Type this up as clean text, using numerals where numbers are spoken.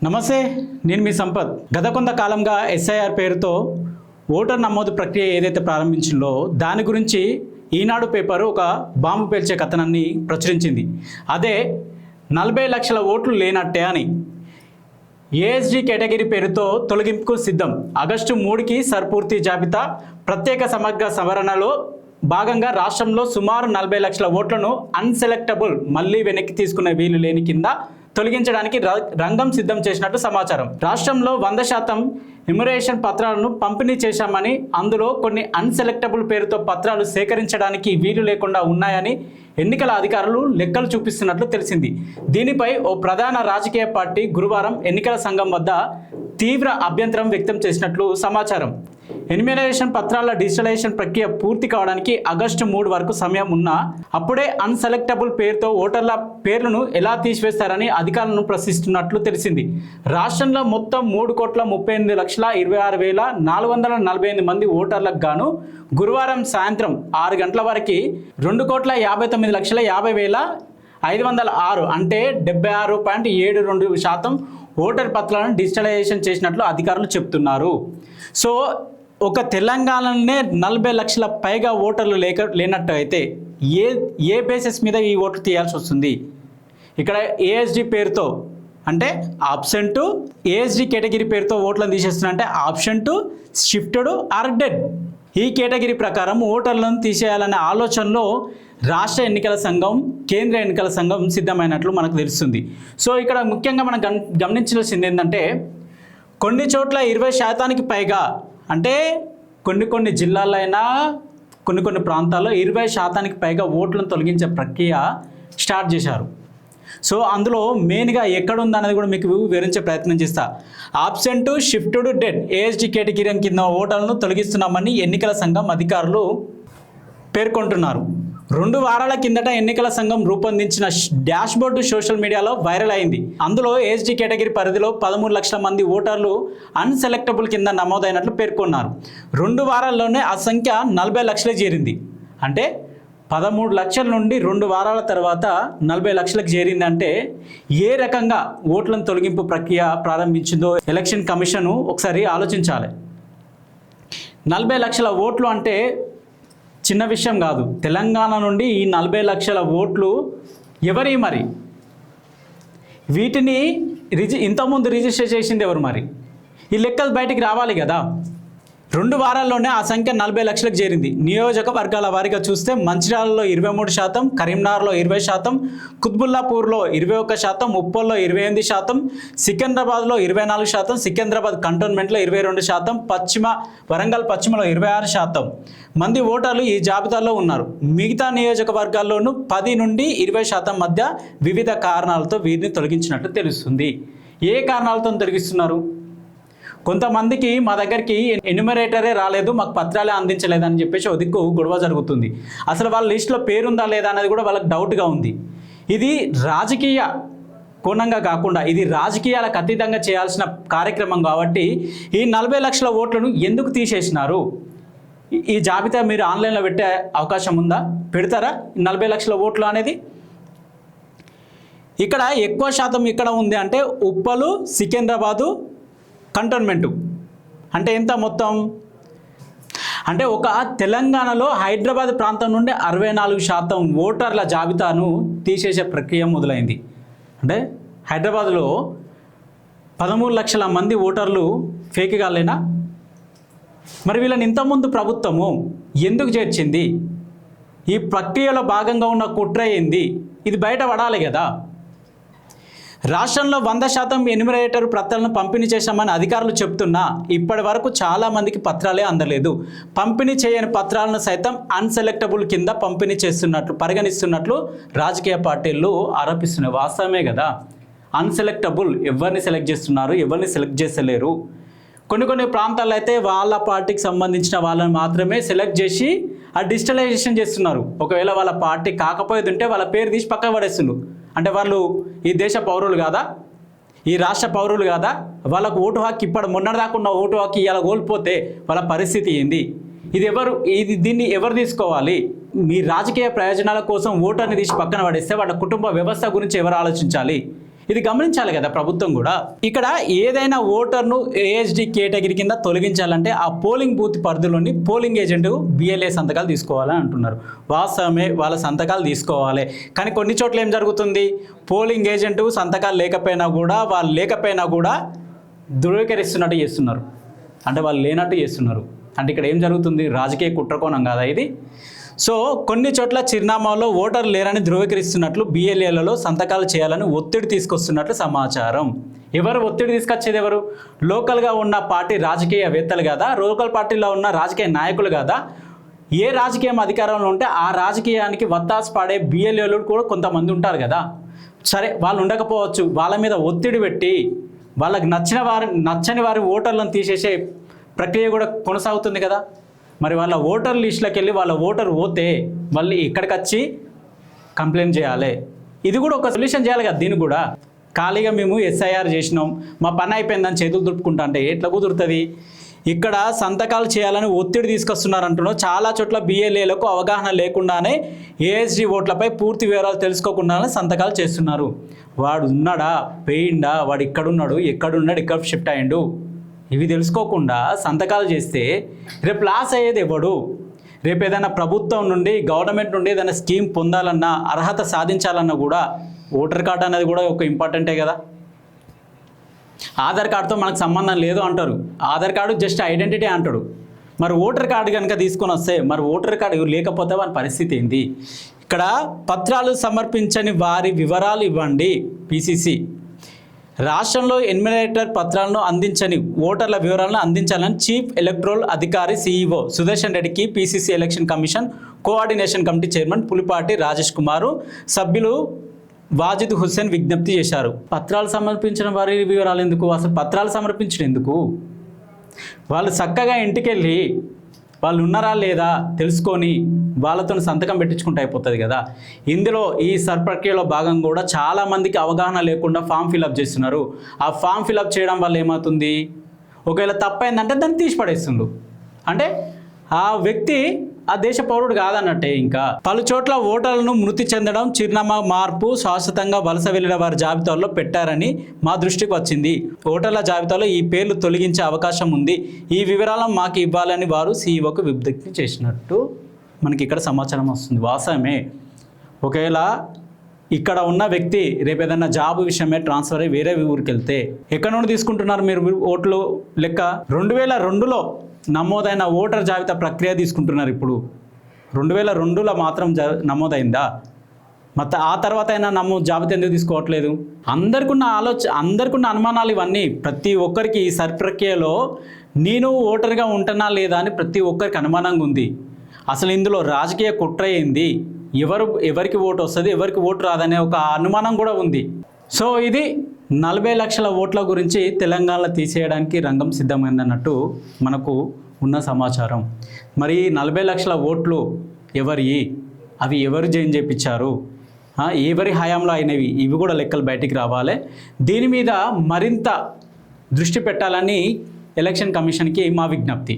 నమస్తే, నేను మీ సంపత్. గత కొంతకాలంగా ఎస్ఐఆర్ పేరుతో ఓటర్ నమోదు ప్రక్రియ ఏదైతే ప్రారంభించిందో దాని గురించి ఈనాడు పేపరు ఒక బాంబు పేల్చే కథనాన్ని ప్రచురించింది. అదే 40 లక్షల ఓట్లు లేనట్టే అని. ఏఎస్జీ కేటగిరీ పేరుతో తొలగింపుకు సిద్ధం. ఆగస్టు 3కి సర్పూర్తి జాబితా. ప్రత్యేక సమగ్ర సవరణలో భాగంగా రాష్ట్రంలో సుమారు 40 లక్షల ఓట్లను అన్సెలెక్టబుల్ మళ్ళీ వెనక్కి తీసుకునే వీలు లేని కింద తొలగించడానికి రంగం సిద్ధం చేసినట్టు సమాచారం. రాష్ట్రంలో 100% ఇమ్యురేషన్ పత్రాలను పంపిణీ చేశామని, అందులో కొన్ని అన్సెలెక్టబుల్ పేరుతో పత్రాలు సేకరించడానికి వీలు లేకుండా ఉన్నాయని ఎన్నికల అధికారులు లెక్కలు చూపిస్తున్నట్లు తెలిసింది. దీనిపై ఓ ప్రధాన రాజకీయ పార్టీ గురువారం ఎన్నికల సంఘం వద్ద తీవ్ర అభ్యంతరం వ్యక్తం చేసినట్లు సమాచారం. ఎన్యుమరేషన్ పత్రాల డిజిటలైజేషన్ ప్రక్రియ పూర్తి కావడానికి ఆగస్టు 3 వరకు సమయం ఉన్నా అప్పుడే అన్సెలెక్టబుల్ పేరుతో ఓటర్ల పేర్లను ఎలా తీసివేస్తారని అధికారులను ప్రశ్నిస్తున్నట్లు తెలిసింది. రాష్ట్రంలో మొత్తం 3,38,26,448 మంది ఓటర్లకు గాను గురువారం సాయంత్రం 6 గంటల వరకు 2,59,50,506 అంటే 76.72% ఓటర్ పత్రాలను డిజిటలైజేషన్ చేసినట్లు అధికారులు చెప్తున్నారు. సో ఒక తెలంగాణలోనే 40 లక్షల పైగా ఓటర్లు లేనట్టు అయితే ఏ బేసిస్ మీద ఈ ఓట్లు తీయాల్సి వస్తుంది? ఇక్కడ ఏఎస్జీ పేరుతో అంటే ఆప్షన్ టు ఏఎస్జీ కేటగిరీ పేరుతో ఓట్లను తీసేస్తున్నా అంటే option to shifted or dead. ఈ కేటగిరీ ప్రకారం ఓటర్లను తీసేయాలనే ఆలోచనలో రాష్ట్ర ఎన్నికల సంఘం, కేంద్ర ఎన్నికల సంఘం సిద్ధమైనట్లు మనకు తెలుస్తుంది. సో ఇక్కడ ముఖ్యంగా మనం గమనించాల్సింది ఏంటంటే కొన్ని చోట్ల 20% పైగా అంటే కొన్ని జిల్లాల్లో అయినా కొన్ని ప్రాంతాల్లో 20% పైగా ఓట్లను తొలగించే ప్రక్రియ స్టార్ట్ చేశారు. సో అందులో మెయిన్గా ఎక్కడుందనేది కూడా మీకు వివరించే ప్రయత్నం చేస్తా. Option to shifted dead ASG category కింద ఓటర్లను తొలగిస్తున్నామని ఎన్నికల సంఘం అధికారులు పేర్కొంటున్నారు. 2 వారాల కిందట ఎన్నికల సంఘం రూపొందించిన డాష్బోర్డు సోషల్ మీడియాలో వైరల్ అయింది. అందులో ఏఎస్జీ కేటగిరీ పరిధిలో 13 లక్షల మంది ఓటర్లు అన్సెలెక్టబుల్ కింద నమోదైనట్లు పేర్కొన్నారు. 2 వారాల్లోనే ఆ సంఖ్య 40 లక్షలకు చేరింది. అంటే 13 లక్షల నుండి 2 వారాల తర్వాత 40 లక్షలకు చేరిందంటే ఏ రకంగా ఓట్లను తొలగింపు ప్రక్రియ ప్రారంభించిందో ఎలక్షన్ కమిషన్ ఒకసారి ఆలోచించాలి. 40 లక్షల ఓట్లు అంటే చిన్న విషయం కాదు. తెలంగాణ నుండి ఈ 40 లక్షల ఓట్లు ఎవరి మరి? వీటిని ఇంతకుముందు రిజిస్టర్ చేసింది ఎవరు మరి? ఈ లెక్కలు బయటికి రావాలి కదా. 2 వారాల్లోనే ఆ సంఖ్య 40 లక్షలకు చేరింది. నియోజకవర్గాల వారీగా చూస్తే మంచిర్యాలలో 23%, కరీంనగర్లో 20%, కుత్బుల్లాపూర్లో 21%, ఉప్పల్లో 28%, సికింద్రాబాద్లో 24%, సికింద్రాబాద్ కంటోన్మెంట్లో 22%, వరంగల్ పశ్చిమలో 26% మంది ఓటర్లు ఈ జాబితాలో ఉన్నారు. మిగతా నియోజకవర్గాల్లోనూ 10 నుండి 20% మధ్య వివిధ కారణాలతో వీరిని తొలగించినట్లు తెలుస్తుంది. ఏ కారణాలతో తొలగిస్తున్నారు? కొంతమందికి మా దగ్గరికి ఎన్యుమరేటరే రాలేదు, మాకు పత్రాలే అందించలేదని చెప్పేసి ఒదిక్కు గొడవ జరుగుతుంది. అసలు వాళ్ళ లిస్టులో పేరుందా లేదా అనేది కూడా వాళ్ళకి డౌట్గా ఉంది. ఇది రాజకీయ కోణంగా కాకుండా ఇది రాజకీయాలకు అతీతంగా చేయాల్సిన కార్యక్రమం కాబట్టి ఈ 40 లక్షల ఓట్లను ఎందుకు తీసేసినారు? ఈ జాబితా మీరు ఆన్లైన్లో పెట్టే అవకాశం ఉందా? పెడతారా 40 లక్షల ఓట్లు అనేది? ఇక్కడ ఎక్కువ శాతం ఇక్కడ ఉంది అంటే ఉప్పలు, సికింద్రాబాదు కంటోన్మెంటు అంటే ఎంత మొత్తం అంటే ఒక తెలంగాణలో హైదరాబాద్ ప్రాంతం నుండి 64% ఓటర్ల జాబితాను తీసేసే ప్రక్రియ మొదలైంది. అంటే హైదరాబాద్లో 13 లక్షల మంది ఓటర్లు ఫేక్గా లేనా? మరి వీళ్ళని ఇంతకుముందు ప్రభుత్వము ఎందుకు చేర్చింది? ఈ ప్రక్రియలో భాగంగా ఉన్న కుట్ర ఏంది? ఇది బయట పడాలి కదా. రాష్ట్రంలో 100% ఎన్యుమరేటర్ పత్రాలను పంపిణీ చేశామని అధికారులు చెప్తున్నా ఇప్పటి వరకు చాలామందికి పత్రాలే అందలేదు. పంపిణీ చేయని పత్రాలను సైతం అన్సెలెక్టబుల్ కింద పంపిణీ చేస్తున్నట్లు పరిగణిస్తున్నట్లు రాజకీయ పార్టీలు ఆరోపిస్తున్నాయి. వాస్తవమే కదా. అన్సెలెక్టబుల్ ఎవరిని సెలెక్ట్ చేస్తున్నారు, ఎవరిని సెలెక్ట్ చేస్తలేరు. కొన్ని ప్రాంతాల్లో అయితే వాళ్ళ పార్టీకి సంబంధించిన వాళ్ళని మాత్రమే సెలెక్ట్ చేసి ఆ డిజిటలైజేషన్ చేస్తున్నారు. ఒకవేళ వాళ్ళ పార్టీ కాకపోయేది ఉంటే వాళ్ళ పేరు తీసి పక్కన పడేస్తున్నారు. అంటే వాళ్ళు ఈ దేశ పౌరులు కాదా, ఈ రాష్ట్ర పౌరులు కాదా? వాళ్ళకు ఓటు హక్కు ఇప్పుడు మొన్నటిదాకా ఉన్న ఓటు హక్కు ఇలా కోల్పోతే వాళ్ళ పరిస్థితి ఏంది? దీన్ని ఎవరు తీసుకోవాలి? మీ రాజకీయ ప్రయోజనాల కోసం ఓటర్ని తీసి పక్కన పడేస్తే వాళ్ళ కుటుంబ వ్యవస్థ గురించి ఎవరు ఆలోచించాలి? ఇది గమనించాలి కదా ప్రభుత్వం కూడా. ఇక్కడ ఏదైనా ఓటర్ను ఏఎస్డి కేటగిరీ కింద తొలగించాలంటే ఆ పోలింగ్ బూత్ పరిధిలోని పోలింగ్ ఏజెంట్ బిఎల్ఏ సంతకాలు తీసుకోవాలని అంటున్నారు. వాస్తవమే, వాళ్ళ సంతకాలు తీసుకోవాలి. కానీ కొన్ని చోట్ల ఏం జరుగుతుంది, పోలింగ్ ఏజెంట్ సంతకాలు లేకపోయినా కూడా ధృవీకరిస్తున్నట్టు చేస్తున్నారు, అంటే వాళ్ళు లేనట్టు చేస్తున్నారు. అంటే ఇక్కడ ఏం జరుగుతుంది, రాజకీయ కుట్రకోణం కాదా ఇది? సో కొన్ని చోట్ల చిరునామాలో ఓటర్లు లేరని ధృవీకరిస్తున్నట్లు బిఎల్ఏలలో సంతకాలు చేయాలని ఒత్తిడి తీసుకొస్తున్నట్లు సమాచారం. ఎవరు ఒత్తిడి తీసుకొచ్చేది? ఎవరు? లోకల్గా ఉన్న పార్టీ రాజకీయవేత్తలు కదా, లోకల్ పార్టీలో ఉన్న రాజకీయ నాయకులు కదా. ఏ రాజకీయం అధికారంలో ఉంటే ఆ రాజకీయానికి వత్తాసు పాడే బిఎల్ఏలు కూడా కొంతమంది ఉంటారు కదా. సరే, వాళ్ళు ఉండకపోవచ్చు, వాళ్ళ మీద ఒత్తిడి పెట్టి వాళ్ళకి నచ్చని వారి ఓటర్లను తీసేసే ప్రక్రియ కూడా కొనసాగుతుంది కదా. మరి వాళ్ళ ఓటర్ లిస్టులోకి వెళ్ళి వాళ్ళ ఓటర్ పోతే మళ్ళీ ఇక్కడికి వచ్చి కంప్లైంట్ చేయాలి. ఇది కూడా ఒక సొల్యూషన్ చేయాలి కదా. దీన్ని కూడా ఖాళీగా మేము ఎస్ఐఆర్ చేసినాం, మా పని అయిపోయిందని చేతులు దుట్టుకుంటా అంటే ఎట్లా కుదురుతుంది? ఇక్కడ సంతకాలు చేయాలని ఒత్తిడి తీసుకొస్తున్నారంటున్నాం. చాలా చోట్ల బిఎల్ఏలకు అవగాహన లేకుండానే ఏఎస్డి ఓట్లపై పూర్తి వివరాలు తెలుసుకోకుండానే సంతకాలు చేస్తున్నారు. వాడు ఉన్నాడా, పోయిండా, వాడు ఇక్కడున్నాడు, ఎక్కడున్నాడు, ఎక్కడ షిఫ్ట్ అయ్యిండు, ఇవి తెలుసుకోకుండా సంతకాలు చేస్తే రేపు లాస్ అయ్యేది ఎవడు? రేపు ఏదైనా ప్రభుత్వం నుండి, గవర్నమెంట్ నుండి ఏదైనా స్కీమ్ పొందాలన్నా, అర్హత సాధించాలన్నా కూడా ఓటర్ కార్డు అనేది కూడా ఒక ఇంపార్టెంటే కదా. ఆధార్ కార్డుతో మనకు సంబంధం లేదు అంటారు, ఆధార్ కార్డు జస్ట్ ఐడెంటిటీ అంటాడు. మరి ఓటర్ కార్డు కనుక తీసుకొని వస్తే, మరి ఓటర్ కార్డు లేకపోతే వారి పరిస్థితి ఏంటి? ఇక్కడ పత్రాలు సమర్పించని వారి వివరాలు ఇవ్వండి. పిసిసి రాష్ట్రంలో ఎన్యుమరేటర్ పత్రాలను అందించని ఓటర్ల వివరాలను అందించాలని చీఫ్ ఎలక్టరల్ అధికారి సిఇఓ సుదర్శన్ రెడ్డికి PCC election commission coordination committee chairman Pulipati Rajesh Kumar, సభ్యులు వాజిద్ హుస్సేన్ విజ్ఞప్తి చేశారు. పత్రాలు సమర్పించిన వారి వివరాలు ఎందుకు? అసలు పత్రాలు సమర్పించడం ఎందుకు? వాళ్ళు చక్కగా ఇంటికి వెళ్ళి వాళ్ళు ఉన్నారా లేదా తెలుసుకొని వాళ్ళతో సంతకం పెట్టించుకుంటే అయిపోతుంది కదా. ఇందులో ఈ ప్రక్రియలో భాగంగా కూడా చాలామందికి అవగాహన లేకుండా ఫామ్ ఫిలప్ చేస్తున్నారు. ఆ ఫామ్ ఫిలప్ చేయడం వల్ల ఏమవుతుంది, ఒకవేళ తప్పైందంటే దాన్ని తీసి పడేస్తుండ్రు, అంటే ఆ వ్యక్తి ఆ దేశ పౌరుడు కాదన్నట్టే. ఇంకా పలు చోట్ల ఓటర్లను మృతి చెందడం, చిరునామా మార్పు, శాశ్వతంగా వలస వెళ్ళిన వారి జాబితాలో పెట్టారని మా దృష్టికి వచ్చింది. ఓటర్ల జాబితాలో ఈ పేర్లు తొలగించే అవకాశం ఉంది, ఈ వివరాలను మాకు ఇవ్వాలని వారు సీఈఓకు విజ్ఞప్తి చేసినట్టు మనకి ఇక్కడ సమాచారం వస్తుంది. వాస్తవమే, ఒకవేళ ఇక్కడ ఉన్న వ్యక్తి రేపు ఏదైనా జాబ్ విషయమే ట్రాన్స్ఫర్ అయ్యి వేరే ఊరికి వెళ్తే ఎక్కడ నుండి తీసుకుంటున్నారు మీరు ఓట్లు లెక్క? 2002లో నమోదైన ఓటర్ జాబితా ప్రక్రియ తీసుకుంటున్నారు. ఇప్పుడు 2002లో మాత్రం నమోదైందా? మరి ఆ తర్వాత అయినా జాబితా ఎందుకు తీసుకోవట్లేదు? అందరికీ ఉన్న అనుమానాలు ఇవన్నీ. ప్రతి ఒక్కరికి ఈ ప్రక్రియలో నేను ఓటర్గా ఉంటున్నా లేదా అని ప్రతి ఒక్కరికి అనుమానంగా ఉంది. అసలు ఇందులో రాజకీయ కుట్ర ఏంది, ఎవరికి ఓటు వస్తుంది, ఎవరికి ఓటు రాదనే ఒక అనుమానం కూడా ఉంది. సో ఇది 40 లక్షల ఓట్ల గురించి తెలంగాణలో తీసేయడానికి రంగం సిద్ధమైందన్నట్టు మనకు ఉన్న సమాచారం. మరి 40 లక్షల ఓట్లు అవి ఎవరు జాయిన్ చేయించారు, ఎవరి హయాంలో అయినవి, ఇవి కూడా లెక్కలు బయటికి రావాలి. దీని మీద మరింత దృష్టి పెట్టాలని ఎలక్షన్ కమిషన్కి మా విజ్ఞప్తి.